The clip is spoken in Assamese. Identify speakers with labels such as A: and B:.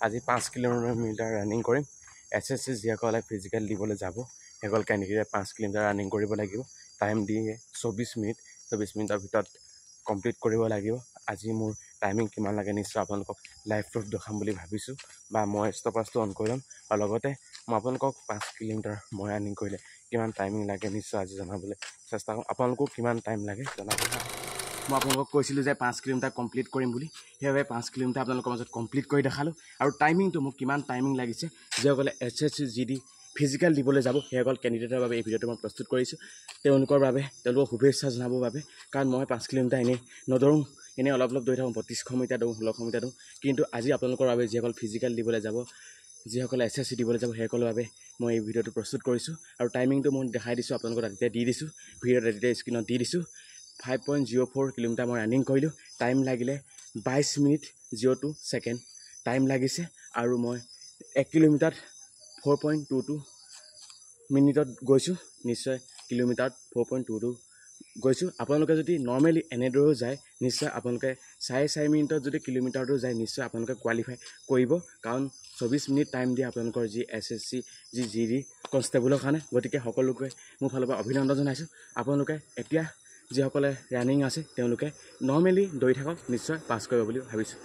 A: আজি 5 কিলোমিটাৰ ৰানিং কৰিম। SSC যিসকলে ফিজিকেল দিবলৈ যাব সেইসকল কেণ্ডিডেটে 5 কিলোমিটাৰ ৰানিং কৰিব লাগিব। টাইম দিয়ে 24 মিনিট। 24 মিনিটৰ ভিতৰত কমপ্লিট কৰিব লাগিব। আজি মোৰ টাইমিং কিমান লাগে নিশ্চয় আপোনালোকক লাইভ প্ৰুফ দেখাম বুলি ভাবিছোঁ, বা মই ষ্টপাৰ্ছটো অন কৰি ল'ম আৰু লগতে মই আপোনালোকক 5 কিলোমিটাৰ মই ৰানিং কৰিলে কিমান টাইমিং লাগে নিশ্চয় আজি জনাবলৈ চেষ্টা কৰিম। আপোনালোকক কিমান টাইম লাগে জনাবলৈ। মই আপোনালোকক কৈছিলোঁ যে 5 কিলোমিটাৰ কমপ্লিট কৰিম বুলি, সেইবাবে 5 কিলোমিটাৰ আপোনালোকৰ মাজত কমপ্লিট কৰি দেখালোঁ। আৰু টাইমিংটো মোক কিমান টাইমিং লাগিছে, যিসকলে SSC GD ফিজিকেল দিবলৈ যাব সেইসকল কেণ্ডিডেটৰ বাবে এই ভিডিঅ'টো মই প্ৰস্তুত কৰিছোঁ। তেওঁলোকৰ বাবে তেওঁলোকক শুভেচ্ছা জনাবৰ বাবে, কাৰণ মই 5 কিলোমিটাৰ এনেই নদৌৰোঁ, এনেই অলপ দৌৰি থাকোঁ। 3200 মিটাৰ দৌৰোঁ, 1600 মিটাৰ দৌৰোঁ। কিন্তু আজি আপোনালোকৰ বাবে যিসকল ফিজিকেল দিবলৈ যাব, যিসকলে SSC দিবলৈ যাব সেইসকলৰ বাবে মই এই ভিডিঅ'টো প্ৰস্তুত কৰিছোঁ। আৰু টাইমিংটো মই দেখাই দিছোঁ, আপোনালোকক ৰাতিতে দি দিছোঁ, ভিডিঅ'ত ৰাতিতে স্ক্ৰীণত দি দিছোঁ। 5.04 কিলোমিটাৰ মই ৰানিং কৰিলোঁ। টাইম লাগিলে 22 মিনিট 02 ছেকেণ্ড টাইম লাগিছে। আৰু মই 1 কিলোমিটাৰত 4.22 মিনিটত গৈছোঁ। নিশ্চয় কিলোমিটাৰত 4.22 গৈছোঁ। আপোনালোকে যদি নৰ্মেলি এনেদৰেও যায়, নিশ্চয় আপোনালোকে 4.5 মিনিটত যদি কিলোমিটাৰটো যায়, নিশ্চয় আপোনালোকে কোৱালিফাই কৰিব, কাৰণ 24 মিনিট টাইম দিয়ে আপোনালোকৰ যি SSC GD কনষ্টেবলৰ কাৰণে। গতিকে সকলোকে মোৰ ফালৰ পৰা অভিনন্দন জনাইছোঁ। আপোনালোকে এতিয়া যিসকলে ৰানিং আছে তেওঁলোকে নৰ্মেলি দৌৰি থাকক, নিশ্চয় পাছ কৰিব বুলি ভাবিছোঁ।